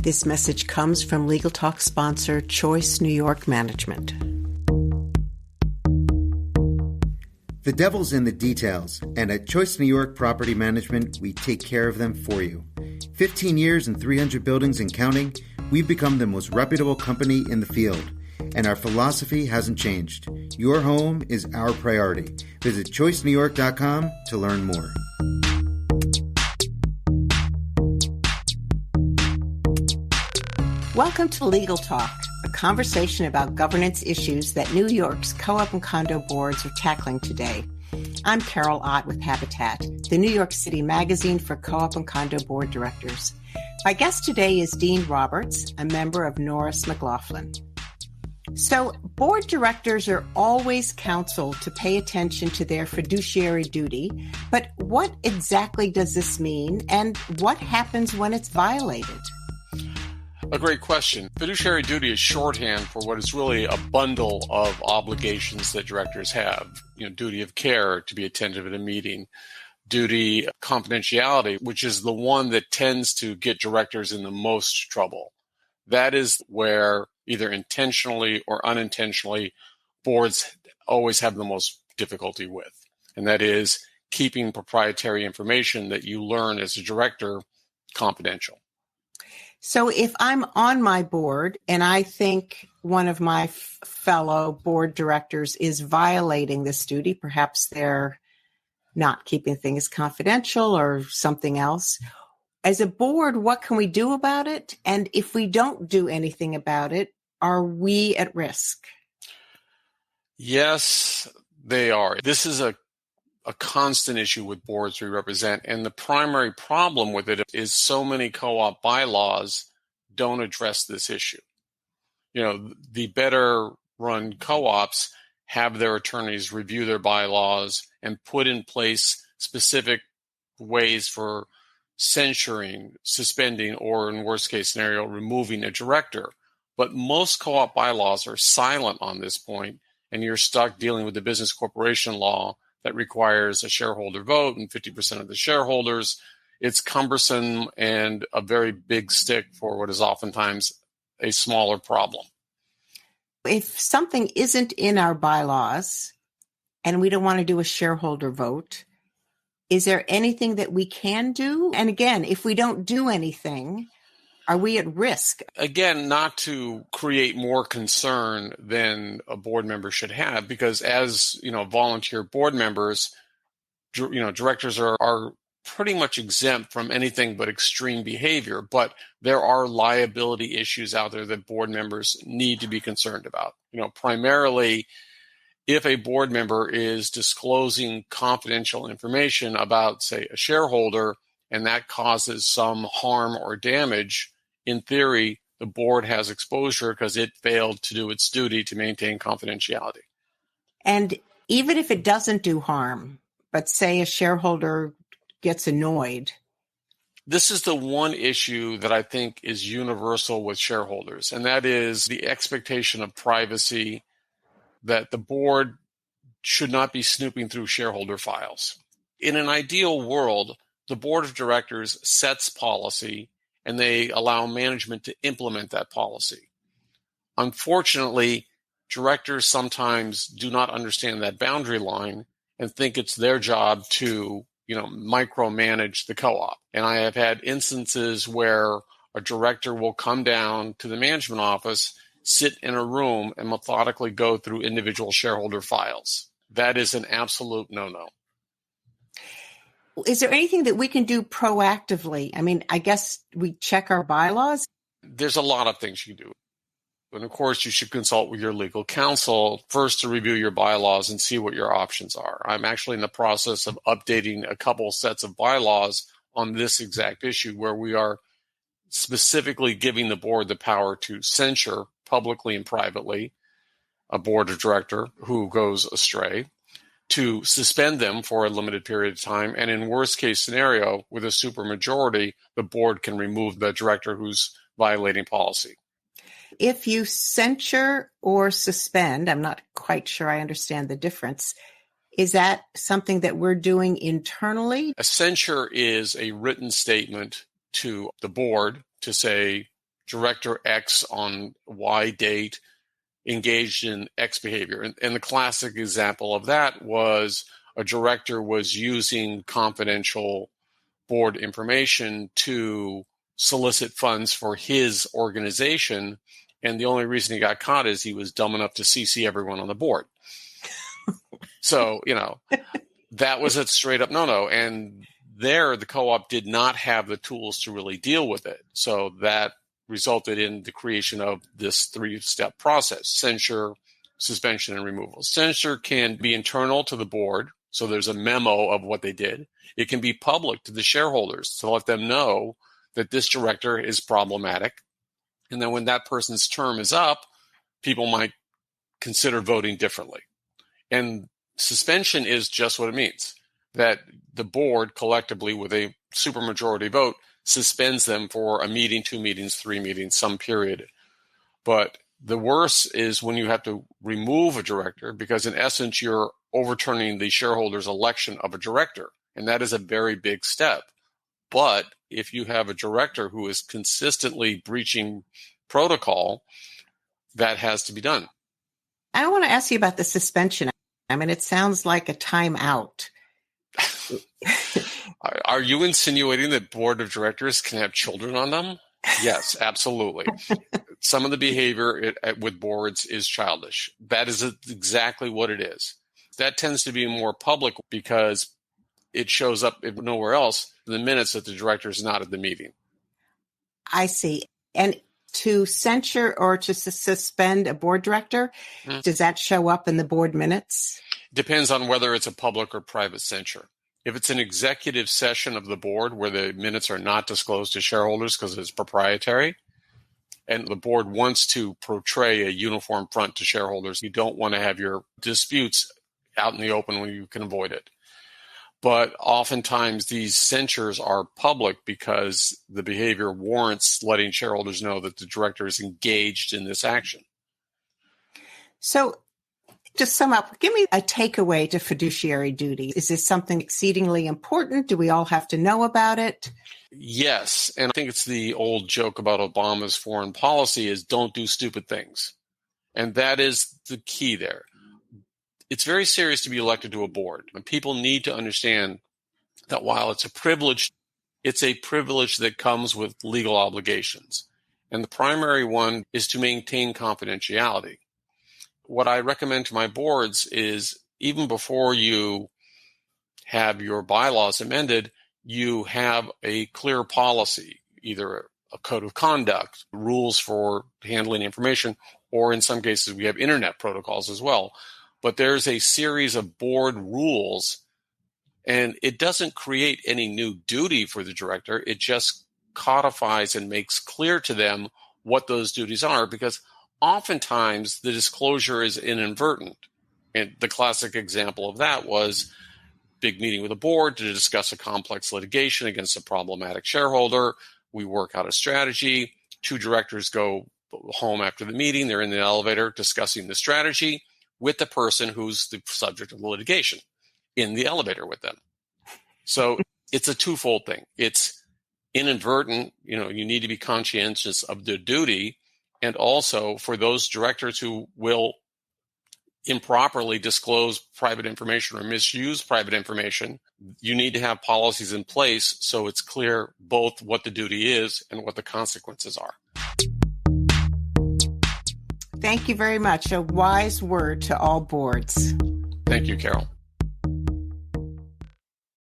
This message comes from Legal Talk sponsor Choice New York Management. The devil's in the details, and at Choice New York Property Management, we take care of them for you. 15 years and 300 buildings and counting, we've become the most reputable company in the field, and our philosophy hasn't changed. Your home is our priority. Visit choicenewyork.com to learn more. Welcome to Legal Talk, a conversation about governance issues that New York's co-op and condo boards are tackling today. I'm Carol Ott with Habitat, the New York City magazine for co-op and condo board directors. My guest today is Dean Roberts, a member of Norris McLaughlin. So, board directors are always counseled to pay attention to their fiduciary duty, but what exactly does this mean, and what happens when it's violated? A great question. Fiduciary duty is shorthand for what is really a bundle of obligations that directors have. Duty of care, to be attentive at a meeting, duty of confidentiality, which is the one that tends to get directors in the most trouble. That is where either intentionally or unintentionally boards always have the most difficulty with. And that is keeping proprietary information that you learn as a director confidential. So if I'm on my board and I think one of my fellow board directors is violating this duty, perhaps they're not keeping things confidential or something else, as a board, what can we do about it? And if we don't do anything about it, are we at risk? Yes, they are. This is a constant issue with boards we represent. And the primary problem with it is so many co-op bylaws don't address this issue. The better run co-ops have their attorneys review their bylaws and put in place specific ways for censuring, suspending, or in worst case scenario, removing a director. But most co-op bylaws are silent on this point, and you're stuck dealing with the business corporation law that requires a shareholder vote and 50% of the shareholders. It's cumbersome and a very big stick for what is oftentimes a smaller problem. If something isn't in our bylaws and we don't want to do a shareholder vote, is there anything that we can do? And again, if we don't do anything, are we at risk? Again, not to create more concern than a board member should have, because as volunteer board members, directors are pretty much exempt from anything but extreme behavior. But there are liability issues out there that board members need to be concerned about. Primarily, if a board member is disclosing confidential information about, say, a shareholder, and that causes some harm or damage, in theory, the board has exposure because it failed to do its duty to maintain confidentiality. And even if it doesn't do harm, but say a shareholder gets annoyed. This is the one issue that I think is universal with shareholders, and that is the expectation of privacy, that the board should not be snooping through shareholder files. In an ideal world, the board of directors sets policy and they allow management to implement that policy. Unfortunately, directors sometimes do not understand that boundary line and think it's their job to, micromanage the co-op. And I have had instances where a director will come down to the management office, sit in a room, and methodically go through individual shareholder files. That is an absolute no-no. Is there anything that we can do proactively? I mean, I guess we check our bylaws. There's a lot of things you can do. And of course, you should consult with your legal counsel first to review your bylaws and see what your options are. I'm actually in the process of updating a couple sets of bylaws on this exact issue, where we are specifically giving the board the power to censure publicly and privately a board of director who goes astray, to suspend them for a limited period of time, and in worst case scenario, with a supermajority, the board can remove the director who's violating policy. If you censure or suspend, I'm not quite sure I understand the difference. Is that something that we're doing internally? A censure is a written statement to the board to say, Director X on Y date engaged in X behavior. And the classic example of that was a director was using confidential board information to solicit funds for his organization. And the only reason he got caught is he was dumb enough to CC everyone on the board. So, that was a straight up no-no. And there, the co-op did not have the tools to really deal with it. So that resulted in the creation of this 3-step process: censure, suspension, and removal. Censure can be internal to the board, so there's a memo of what they did. It can be public to the shareholders to let them know that this director is problematic. And then when that person's term is up, people might consider voting differently. And suspension is just what it means, that the board collectively, with a supermajority vote, suspends them for a meeting, 2 meetings, 3 meetings, some period. But the worst is when you have to remove a director, because in essence, you're overturning the shareholders' election of a director. And that is a very big step. But if you have a director who is consistently breaching protocol, that has to be done. I want to ask you about the suspension. I mean, it sounds like a timeout. Are you insinuating that board of directors can have children on them? Yes, absolutely. Some of the behavior with boards is childish. That is exactly what it is. That tends to be more public because it shows up nowhere else in the minutes that the director is not at the meeting. I see. And to censure or to suspend a board director, does that show up in the board minutes? Depends on whether it's a public or private censure. If it's an executive session of the board where the minutes are not disclosed to shareholders because it's proprietary, and the board wants to portray a uniform front to shareholders, you don't want to have your disputes out in the open when you can avoid it. But oftentimes these censures are public because the behavior warrants letting shareholders know that the director is engaged in this action. So to sum up, give me a takeaway to fiduciary duty. Is this something exceedingly important? Do we all have to know about it? Yes. And I think it's the old joke about Obama's foreign policy is don't do stupid things. And that is the key there. It's very serious to be elected to a board. And people need to understand that while it's a privilege that comes with legal obligations. And the primary one is to maintain confidentiality. What I recommend to my boards is even before you have your bylaws amended, you have a clear policy, either a code of conduct, rules for handling information, or in some cases we have internet protocols as well. But there's a series of board rules, and it doesn't create any new duty for the director. It just codifies and makes clear to them what those duties are, because oftentimes the disclosure is inadvertent. And the classic example of that was big meeting with the board to discuss a complex litigation against a problematic shareholder. We work out a strategy. 2 directors go home after the meeting. They're in the elevator discussing the strategy with the person who's the subject of the litigation in the elevator with them. So it's a twofold thing. It's inadvertent, you need to be conscientious of the duty. And also for those directors who will improperly disclose private information or misuse private information, you need to have policies in place so it's clear both what the duty is and what the consequences are. Thank you very much. A wise word to all boards. Thank you, Carol.